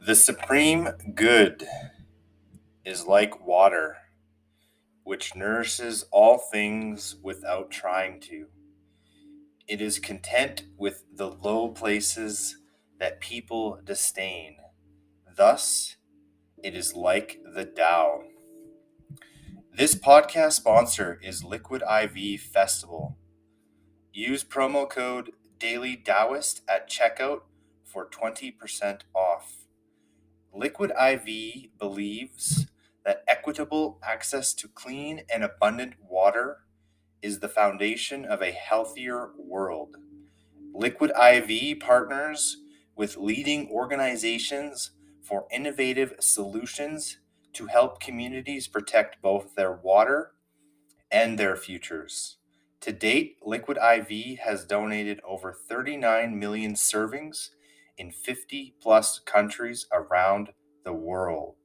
The supreme good is like water, which nourishes all things without trying to. It is content with the low places that people disdain. Thus, it is like the Tao. This podcast sponsor is Liquid IV Festival. Use promo code Daily Taoist at checkout for 20% off. Liquid IV believes that equitable access to clean and abundant water is the foundation of a healthier world. Liquid IV partners with leading organizations for innovative solutions to help communities protect both their water and their futures. To date, Liquid IV has donated over 39 million servings in 50 plus countries around the world.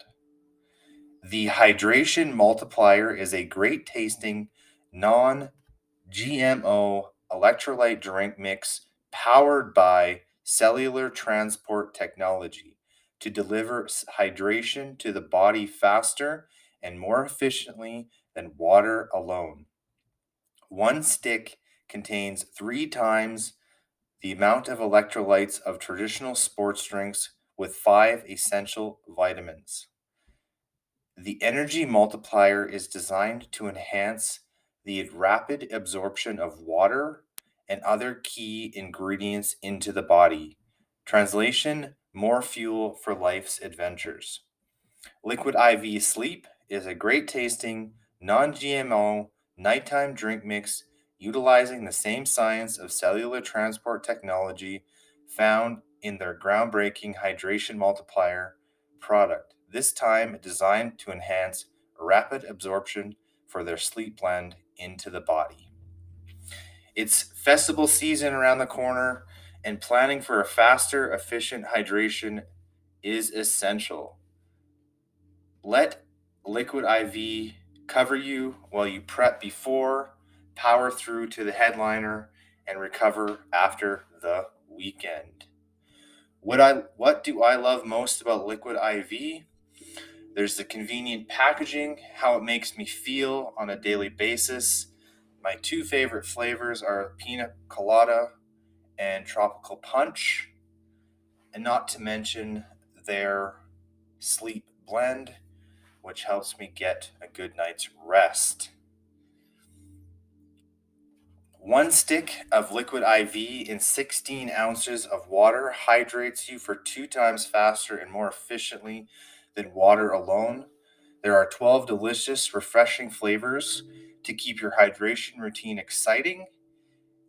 The Hydration Multiplier is a great tasting, non-GMO electrolyte drink mix powered by Cellular Transport Technology to deliver hydration to the body faster and more efficiently than water alone. One stick contains 3 times the amount of electrolytes of traditional sports drinks with 5 essential vitamins. The energy multiplier is designed to enhance the rapid absorption of water and other key ingredients into the body. Translation: more fuel for life's adventures. Liquid IV Sleep is a great tasting, non-GMO nighttime drink mix utilizing the same science of cellular transport technology found in their groundbreaking Hydration Multiplier product, this time designed to enhance rapid absorption for their sleep blend into the body. It's festival season around the corner, and planning for a faster, efficient hydration is essential. Let Liquid IV cover you while you prep before, power through to the headliner, and recover after the weekend. What do I love most about Liquid IV? There's the convenient packaging, how it makes me feel on a daily basis. My 2 favorite flavors are pina colada and tropical punch, and not to mention their sleep blend, which helps me get a good night's rest. 1 stick of Liquid IV in 16 ounces of water hydrates you for 2 times faster and more efficiently than water alone. There are 12 delicious, refreshing flavors to keep your hydration routine exciting.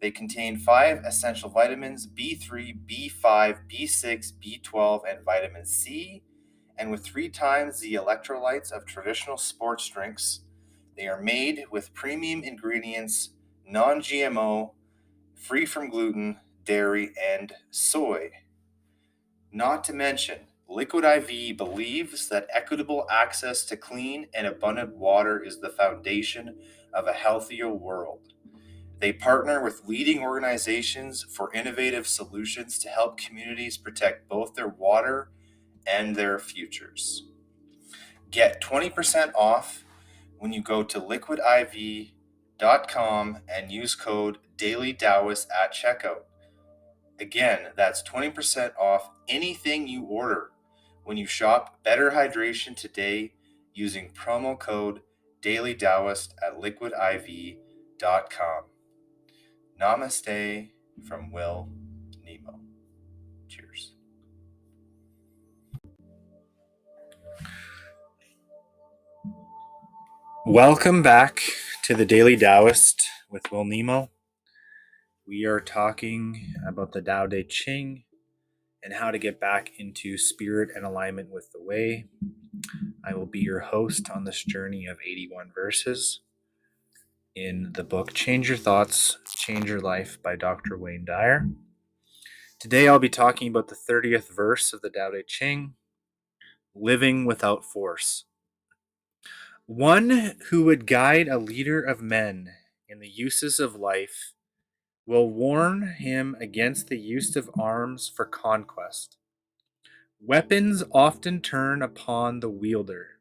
They contain 5 essential vitamins: B3, B5, B6, B12, and vitamin C. And with 3 times the electrolytes of traditional sports drinks, they are made with premium ingredients, non-GMO, free from gluten, dairy, and soy. Not to mention, Liquid IV believes that equitable access to clean and abundant water is the foundation of a healthier world. They partner with leading organizations for innovative solutions to help communities protect both their water and their futures. Get 20% off when you go to liquidiv.com and use code DailyDaoist at checkout. Again, that's 20% off anything you order when you shop Better Hydration today using promo code DailyDaoist at liquidiv.com. Namaste from Will Nemo. Cheers. Welcome back to the Daily Taoist with Will Nemo. We are talking about the Tao Te Ching and how to get back into spirit and alignment with the way. I will be your host on this journey of 81 verses in the book Change Your Thoughts, Change Your Life by Dr. Wayne Dyer. Today I'll be talking about the 30th verse of the Tao Te Ching, living without force. One who would guide a leader of men in the uses of life will warn him against the use of arms for conquest. Weapons often turn upon the wielder.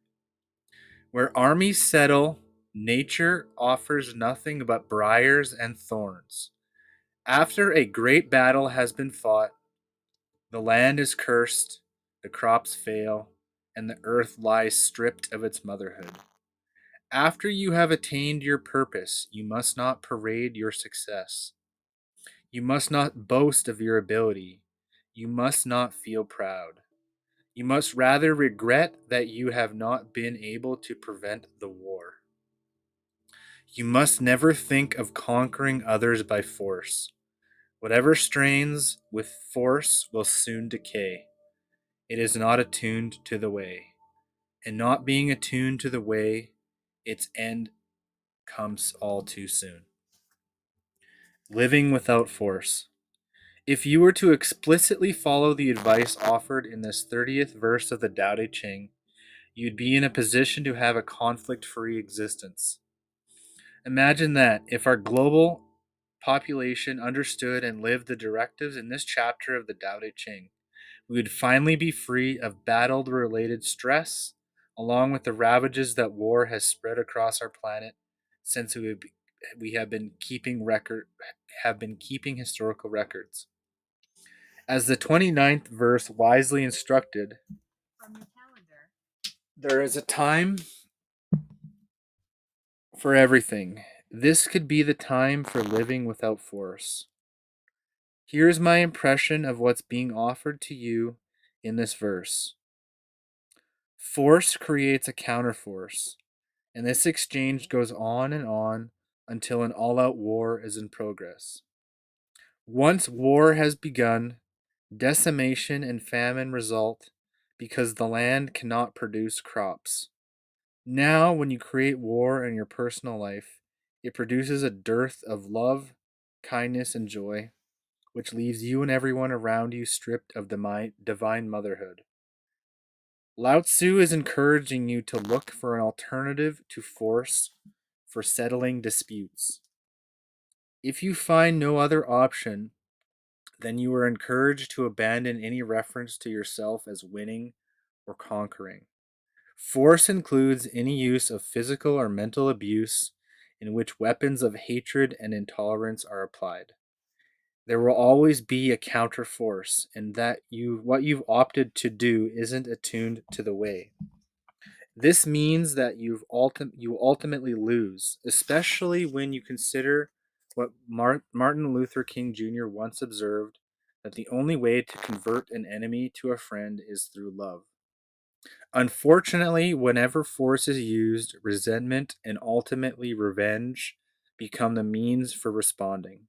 Where armies settle, nature offers nothing but briars and thorns. After a great battle has been fought, the land is cursed, the crops fail, and the earth lies stripped of its motherhood. After you have attained your purpose, you must not parade your success. You must not boast of your ability. You must not feel proud. You must rather regret that you have not been able to prevent the war. You must never think of conquering others by force. Whatever strains with force will soon decay. It is not attuned to the way. And not being attuned to the way, its end comes all too soon. Living without force. If you were to explicitly follow the advice offered in this 30th verse of the Tao Te Ching, you'd be in a position to have a conflict free existence. Imagine that if our global population understood and lived the directives in this chapter of the Tao Te Ching, we would finally be free of battle related stress, along with the ravages that war has spread across our planet since we have been keeping historical records. As the 29th verse wisely instructed, there is a time for everything. This could be the time for living without force. Here's my impression of what's being offered to you in this verse. Force creates a counterforce, and this exchange goes on until an all out war is in progress. Once war has begun, decimation and famine result because the land cannot produce crops. Now, when you create war in your personal life, it produces a dearth of love, kindness, and joy, which leaves you and everyone around you stripped of the divine motherhood. Lao-Tzu is encouraging you to look for an alternative to force for settling disputes. If you find no other option, then you are encouraged to abandon any reference to yourself as winning or conquering. Force includes any use of physical or mental abuse in which weapons of hatred and intolerance are applied. There will always be a counter force, and that what you've opted to do isn't attuned to the way. This means that you ultimately lose, especially when you consider what Martin Luther King Jr. once observed, that the only way to convert an enemy to a friend is through love. Unfortunately, whenever force is used, resentment and ultimately revenge become the means for responding.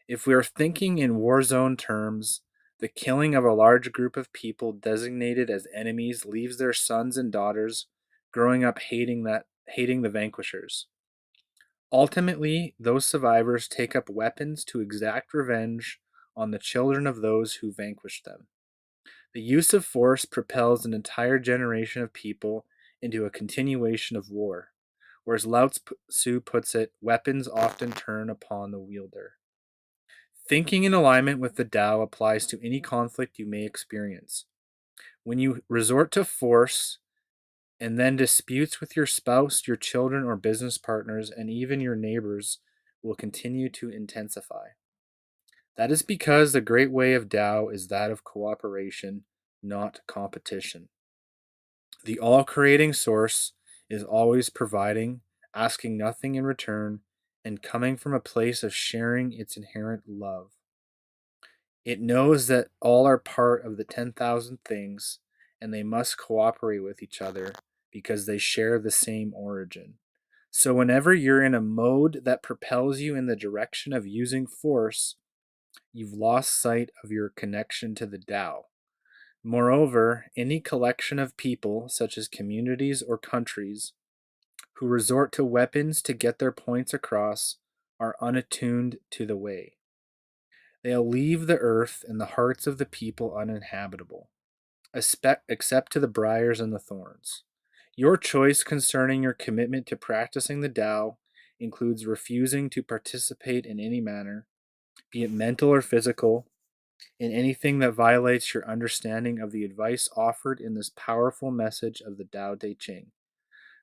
If we are thinking in war zone terms, the killing of a large group of people designated as enemies leaves their sons and daughters growing up hating the vanquishers. Ultimately, those survivors take up weapons to exact revenge on the children of those who vanquished them. The use of force propels an entire generation of people into a continuation of war. Or as Lao-Tzu puts it, weapons often turn upon the wielder. Thinking in alignment with the Tao applies to any conflict you may experience. When you resort to force, and then disputes with your spouse, your children, or business partners, and even your neighbors will continue to intensify. That is because the great way of Tao is that of cooperation, not competition. The all creating source is always providing, asking nothing in return, and coming from a place of sharing its inherent love. It knows that all are part of the 10,000 things, and they must cooperate with each other because they share the same origin. So, whenever you're in a mode that propels you in the direction of using force, you've lost sight of your connection to the Tao. Moreover, any collection of people, such as communities or countries, who resort to weapons to get their points across are unattuned to the way. They'll leave the earth and the hearts of the people uninhabitable, except to the briars and the thorns. Your choice concerning your commitment to practicing the Tao includes refusing to participate in any manner, be it mental or physical, in anything that violates your understanding of the advice offered in this powerful message of the Tao Te Ching.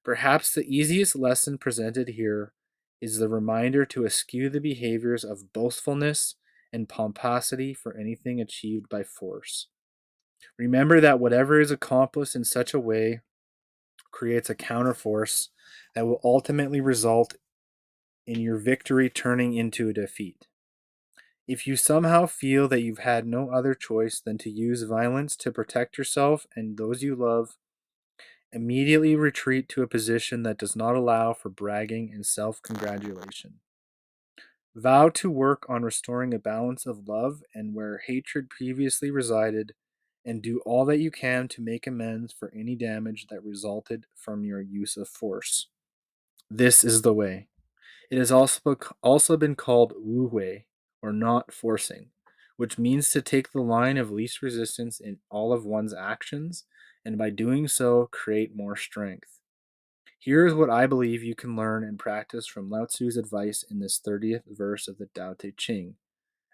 Perhaps the easiest lesson presented here is the reminder to eschew the behaviors of boastfulness and pomposity for anything achieved by force. Remember that whatever is accomplished in such a way creates a counterforce that will ultimately result in your victory turning into a defeat. If you somehow feel that you've had no other choice than to use violence to protect yourself and those you love, immediately retreat to a position that does not allow for bragging and self congratulation. Vow to work on restoring a balance of love and where hatred previously resided, and do all that you can to make amends for any damage that resulted from your use of force. This is the way. It has also been called wu wei, or not forcing, which means to take the line of least resistance in all of one's actions, and by doing so, create more strength. Here is what I believe you can learn and practice from Lao-Tzu's advice in this 30th verse of the Tao Te Ching.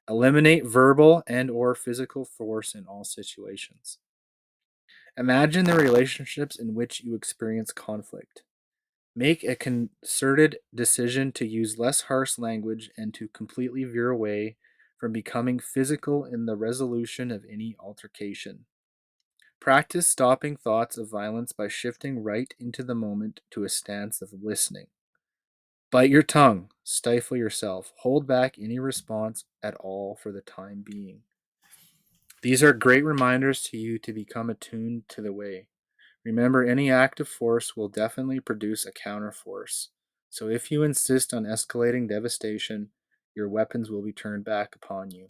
Eliminate verbal and or physical force in all situations. Imagine the relationships in which you experience conflict. Make a concerted decision to use less harsh language and to completely veer away from becoming physical in the resolution of any altercation. Practice stopping thoughts of violence by shifting right into the moment to a stance of listening. Bite your tongue, stifle yourself, hold back any response at all for the time being. These are great reminders to you to become attuned to the way. Remember, any act of force will definitely produce a counterforce. So if you insist on escalating devastation, your weapons will be turned back upon you.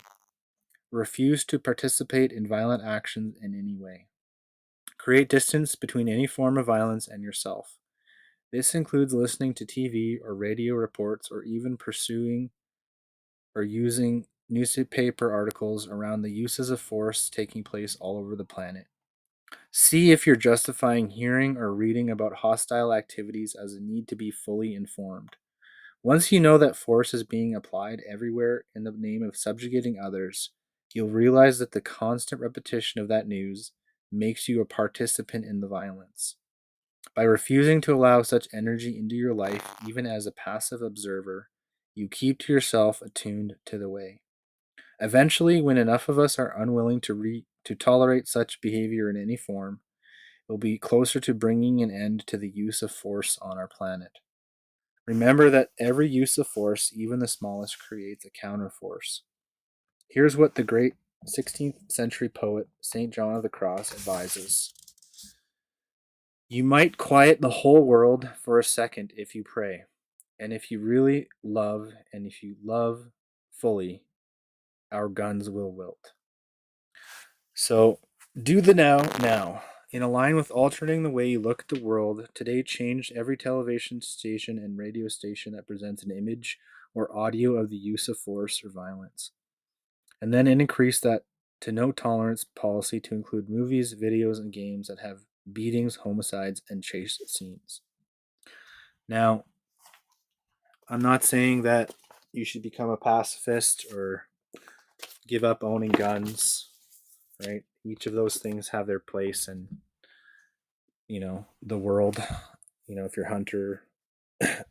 Refuse to participate in violent actions in any way. Create distance between any form of violence and yourself. This includes listening to TV or radio reports or even pursuing or using newspaper articles around the uses of force taking place all over the planet. See if you're justifying hearing or reading about hostile activities as a need to be fully informed. Once you know that force is being applied everywhere in the name of subjugating others, you'll realize that the constant repetition of that news makes you a participant in the violence. By refusing to allow such energy into your life, even as a passive observer, you keep to yourself attuned to the way. Eventually, when enough of us are unwilling to tolerate such behavior in any form, we'll be closer to bringing an end to the use of force on our planet. Remember that every use of force, even the smallest, creates a counterforce. Here's what the great 16th century poet St. John of the Cross advises. You might quiet the whole world for a second if you pray. And if you really love, and if you love fully, our guns will wilt. So do the now. In a line with altering the way you look at the world, today changed every television station and radio station that presents an image or audio of the use of force or violence. And then increased that to no tolerance policy to include movies, videos, and games that have beatings, homicides, and chase scenes. Now, I'm not saying that you should become a pacifist or give up owning guns, right? Each of those things have their place in, the world, if you're a hunter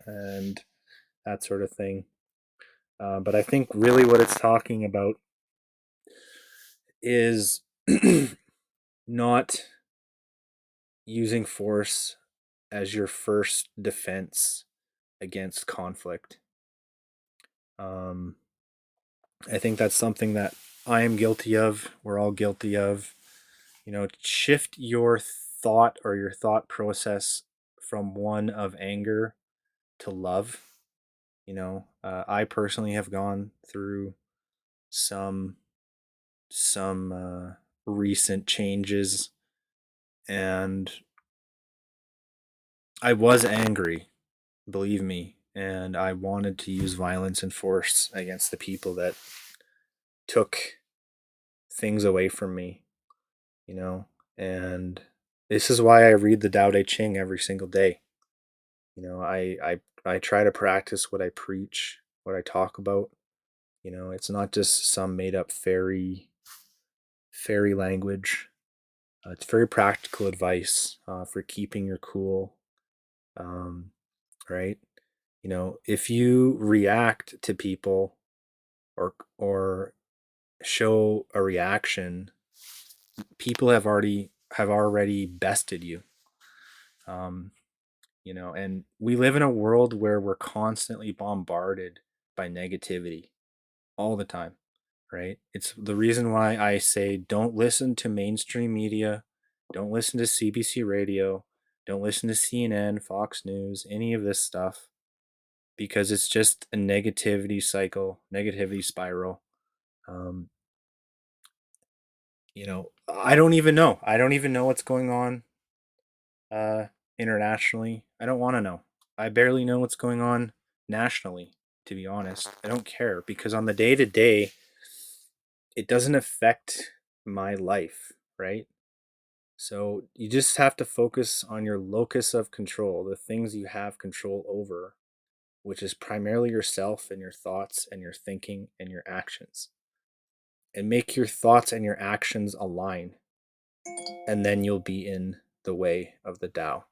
and that sort of thing. But I think really what it's talking about is not using force as your first defense against conflict. I think that's something that I am guilty of. We're all guilty of. Shift your thought or your thought process from one of anger to love. I personally have gone through some recent changes, and I was angry, believe me, and I wanted to use violence and force against the people that took things away from me, and this is why I read the Tao Te Ching every single day. I try to practice what I preach, what I talk about. It's not just some made up fairy fairy language. It's very practical advice for keeping your cool, um, right? If you react to people or show a reaction, people have already bested you. Um, and we live in a world where we're constantly bombarded by negativity all the time, right? It's the reason why I say don't listen to mainstream media, don't listen to CBC radio, don't listen to CNN, Fox News, any of this stuff, because it's just a negativity cycle, negativity spiral. Um, I don't even know. I don't even know what's going on uh, internationally. I don't want to know. I barely know what's going on nationally, to be honest. I don't care because on the day to day, it doesn't affect my life, right? So you just have to focus on your locus of control, the things you have control over, which is primarily yourself and your thoughts and your thinking and your actions. And make your thoughts and your actions align, and then you'll be in the way of the Tao.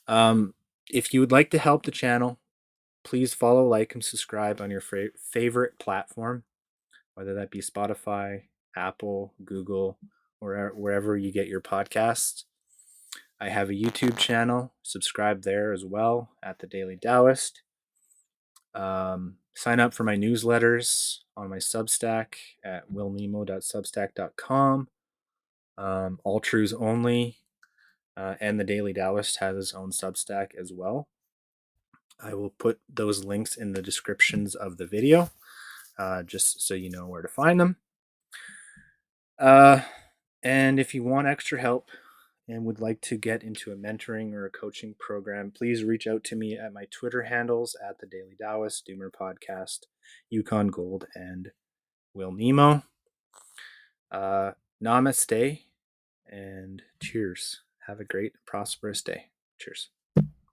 Um, if you would like to help the channel, please follow, like, and subscribe on your favorite platform, whether that be Spotify, Apple, Google, or wherever you get your podcasts. I have a YouTube channel. Subscribe there as well at The Daily Taoist. Sign up for my newsletters on my Substack at willnemo.substack.com. All Truths Only and The Daily Taoist has its own Substack as well. I will put those links in the descriptions of the video, just so you know where to find them. And if you want extra help and would like to get into a mentoring or a coaching program, please reach out to me at my Twitter handles at The Daily Taoist, Doomer Podcast, Yukon Gold, and Will Nemo. Namaste and cheers. Have a great, prosperous day. Cheers.